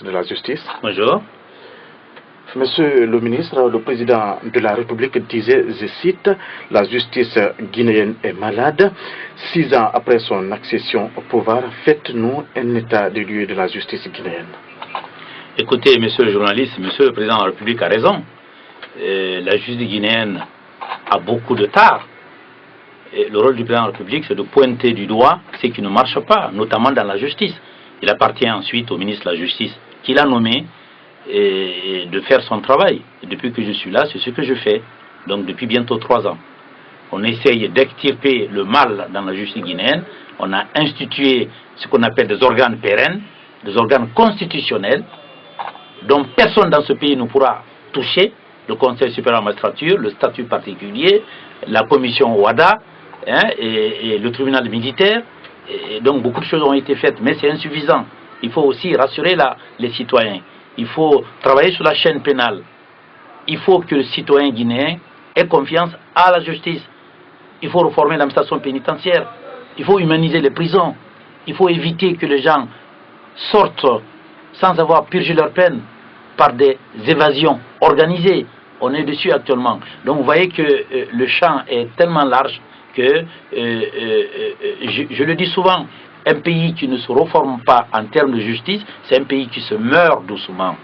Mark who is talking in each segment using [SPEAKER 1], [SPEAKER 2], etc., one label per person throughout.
[SPEAKER 1] de la justice.
[SPEAKER 2] Bonjour.
[SPEAKER 1] Monsieur le ministre, le président de la République disait, je cite, la justice guinéenne est malade. 6 ans après son accession au pouvoir, faites-nous un état de lieu de la justice guinéenne.
[SPEAKER 2] Écoutez, monsieur le journaliste, monsieur le président de la République a raison. La justice guinéenne a beaucoup de tard. Et le rôle du président de la République, c'est de pointer du doigt ce qui ne marche pas, notamment dans la justice. Il appartient ensuite au ministre de la Justice, qu'il a nommé, et de faire son travail. Et depuis que je suis là, c'est ce que je fais. Donc depuis bientôt 3 ans. On essaye d'extirper le mal dans la justice guinéenne. On a institué ce qu'on appelle des organes pérennes, des organes constitutionnels, dont personne dans ce pays ne pourra toucher. Le Conseil supérieur de la magistrature, le statut particulier, la commission OADA, et le tribunal militaire. Et donc beaucoup de choses ont été faites, mais c'est insuffisant. Il faut aussi rassurer les citoyens. Il faut travailler sur la chaîne pénale. Il faut que le citoyen guinéen ait confiance à la justice. Il faut reformer l'administration pénitentiaire. Il faut humaniser les prisons. Il faut éviter que les gens sortent sans avoir purgé leur peine par des évasions organisées. On est dessus actuellement. Donc vous voyez que le champ est tellement large que, je le dis souvent, un pays qui ne se reforme pas en termes de justice, c'est un pays qui se meurt doucement.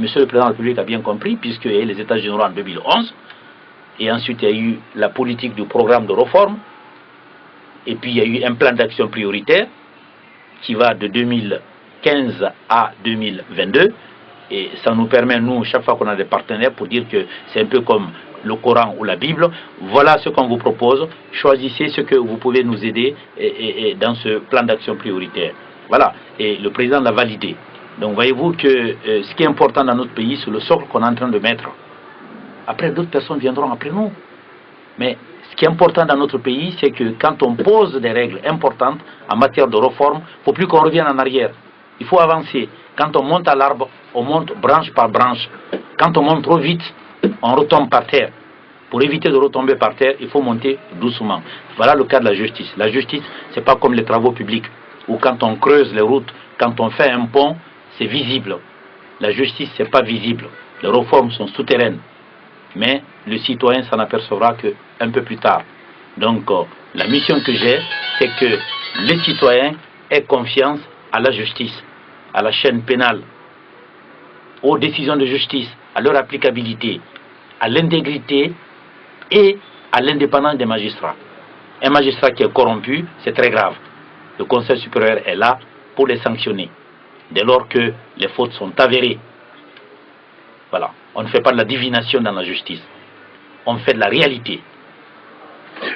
[SPEAKER 2] Monsieur le président de la République a bien compris, puisqu'il y a eu les États généraux en 2011, et ensuite il y a eu la politique du programme de réforme, et puis il y a eu un plan d'action prioritaire qui va de 2015 à 2022, et ça nous permet, nous, chaque fois qu'on a des partenaires, pour dire que c'est un peu comme le Coran ou la Bible, voilà ce qu'on vous propose, choisissez ce que vous pouvez nous aider et dans ce plan d'action prioritaire. Voilà, et le président l'a validé. Donc voyez-vous que ce qui est important dans notre pays, c'est le socle qu'on est en train de mettre. Après, d'autres personnes viendront après nous. Mais ce qui est important dans notre pays, c'est que quand on pose des règles importantes en matière de réforme, il ne faut plus qu'on revienne en arrière. Il faut avancer. Quand on monte à l'arbre, on monte branche par branche. Quand on monte trop vite, on retombe par terre. Pour éviter de retomber par terre, il faut monter doucement. Voilà le cas de la justice. La justice, ce n'est pas comme les travaux publics, où quand on creuse les routes, quand on fait un pont, c'est visible. La justice, ce n'est pas visible. Les réformes sont souterraines. Mais le citoyen s'en apercevra qu'un peu plus tard. Donc, la mission que j'ai, c'est que les citoyens aient confiance à la justice, à la chaîne pénale, aux décisions de justice, à leur applicabilité, à l'intégrité et à l'indépendance des magistrats. Un magistrat qui est corrompu, c'est très grave. Le Conseil supérieur est là pour les sanctionner, dès lors que les fautes sont avérées. Voilà. On ne fait pas de la divination dans la justice. On fait de la réalité.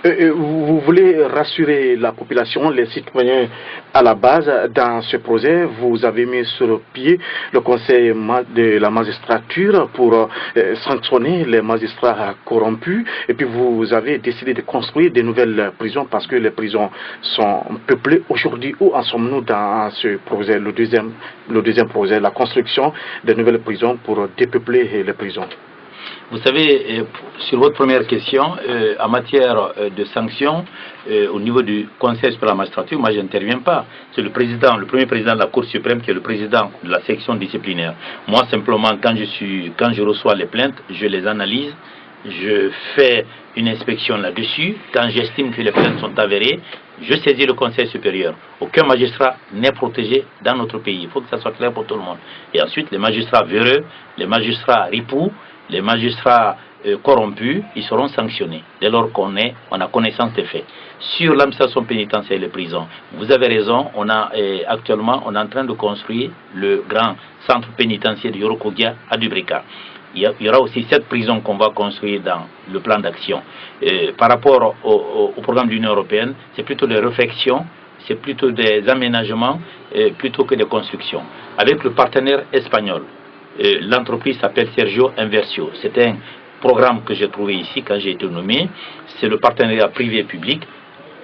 [SPEAKER 1] Vous voulez rassurer la population, les citoyens à la base dans ce projet. Vous avez mis sur pied le conseil de la magistrature pour sanctionner les magistrats corrompus. Et puis vous avez décidé de construire de nouvelles prisons parce que les prisons sont peuplées. Aujourd'hui, où en sommes-nous dans ce projet, le deuxième projet, la construction de nouvelles prisons pour dépeupler les prisons?
[SPEAKER 2] Vous savez, sur votre première question, en matière de sanctions, au niveau du Conseil supérieur de la magistrature, moi je n'interviens pas. C'est le premier président de la Cour suprême qui est le président de la section disciplinaire. Moi simplement, quand je reçois les plaintes, je les analyse, je fais une inspection là-dessus. Quand j'estime que les plaintes sont avérées, je saisis le Conseil supérieur. Aucun magistrat n'est protégé dans notre pays. Il faut que ça soit clair pour tout le monde. Et ensuite, les magistrats véreux, les magistrats ripoux, les magistrats corrompus, ils seront sanctionnés dès lors qu'on a connaissance des faits. Sur l'administration pénitentiaire et les prisons, vous avez raison, actuellement on est en train de construire le grand centre pénitentiaire de Yorokogia à Dubrika. Il y aura aussi 7 prisons qu'on va construire dans le plan d'action. Par rapport au programme de l'Union européenne, c'est plutôt des réflexions, c'est plutôt des aménagements plutôt que des constructions. Avec le partenaire espagnol, l'entreprise s'appelle Sergio Inversio. C'est un programme que j'ai trouvé ici quand j'ai été nommé. C'est le partenariat privé-public.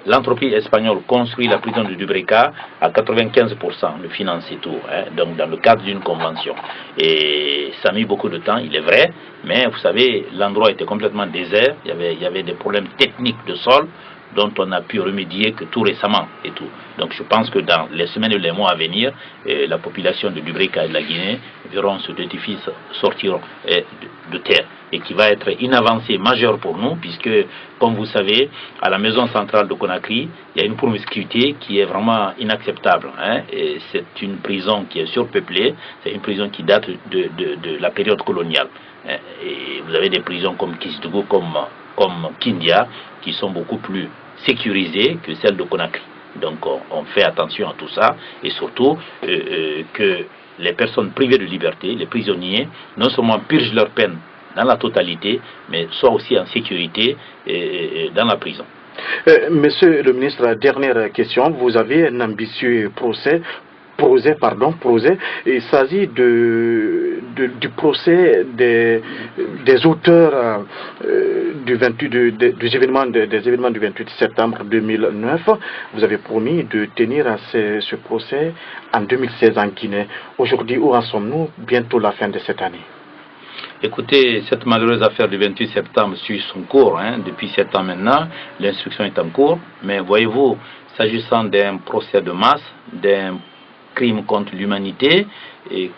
[SPEAKER 2] L'entreprise espagnole construit la prison de Dubreka à 95%, le finance et tout, donc dans le cadre d'une convention. Et ça a mis beaucoup de temps, il est vrai, mais vous savez, l'endroit était complètement désert, il y avait des problèmes techniques de sol, dont on a pu remédier que tout récemment et tout. Donc je pense que dans les semaines et les mois à venir, la population de Dubrika et de la Guinée verront ce édifice sortir de terre, et qui va être une avancée majeure pour nous, puisque, comme vous savez, à la maison centrale de Conakry, il y a une promiscuité qui est vraiment inacceptable. Et c'est une prison qui est surpeuplée, c'est une prison qui date de la période coloniale. Et vous avez des prisons comme Kisdougou, comme Kindia, qui sont beaucoup plus sécurisées que celles de Conakry. Donc on fait attention à tout ça, et surtout que les personnes privées de liberté, les prisonniers, non seulement purgent leur peine dans la totalité, mais soient aussi en sécurité dans la prison.
[SPEAKER 1] Monsieur le ministre, dernière question. Vous avez un ambitieux projet. Il s'agit du procès des auteurs des événements du 28 septembre 2009. Vous avez promis de tenir à ce procès en 2016 en Guinée. Aujourd'hui, où en sommes-nous? Bientôt la fin de cette année.
[SPEAKER 2] Écoutez, cette malheureuse affaire du 28 septembre suit son cours. Depuis 7 ans maintenant, l'instruction est en cours. Mais voyez-vous, s'agissant d'un procès de masse, d'un crime contre l'humanité,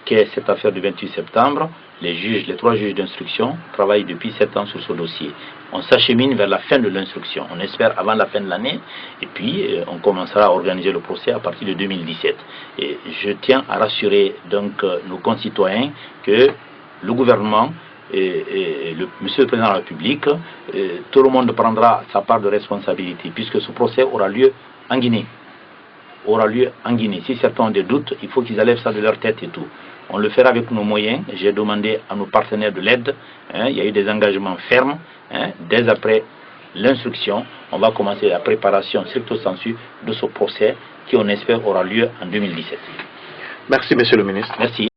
[SPEAKER 2] qu'est cette affaire du 28 septembre, les 3 juges d'instruction travaillent depuis 7 ans sur ce dossier. On s'achemine vers la fin de l'instruction. On espère avant la fin de l'année, et puis on commencera à organiser le procès à partir de 2017. Et je tiens à rassurer donc nos concitoyens que le gouvernement Monsieur le Président de la République, tout le monde prendra sa part de responsabilité, puisque ce procès aura lieu en Guinée. Si certains ont des doutes, il faut qu'ils enlèvent ça de leur tête et tout. On le fera avec nos moyens. J'ai demandé à nos partenaires de l'aide. Il y a eu des engagements fermes. Dès après l'instruction, on va commencer la préparation stricto sensu de ce procès qui, on espère, aura lieu en 2017.
[SPEAKER 1] Merci, Monsieur le ministre.
[SPEAKER 2] Merci.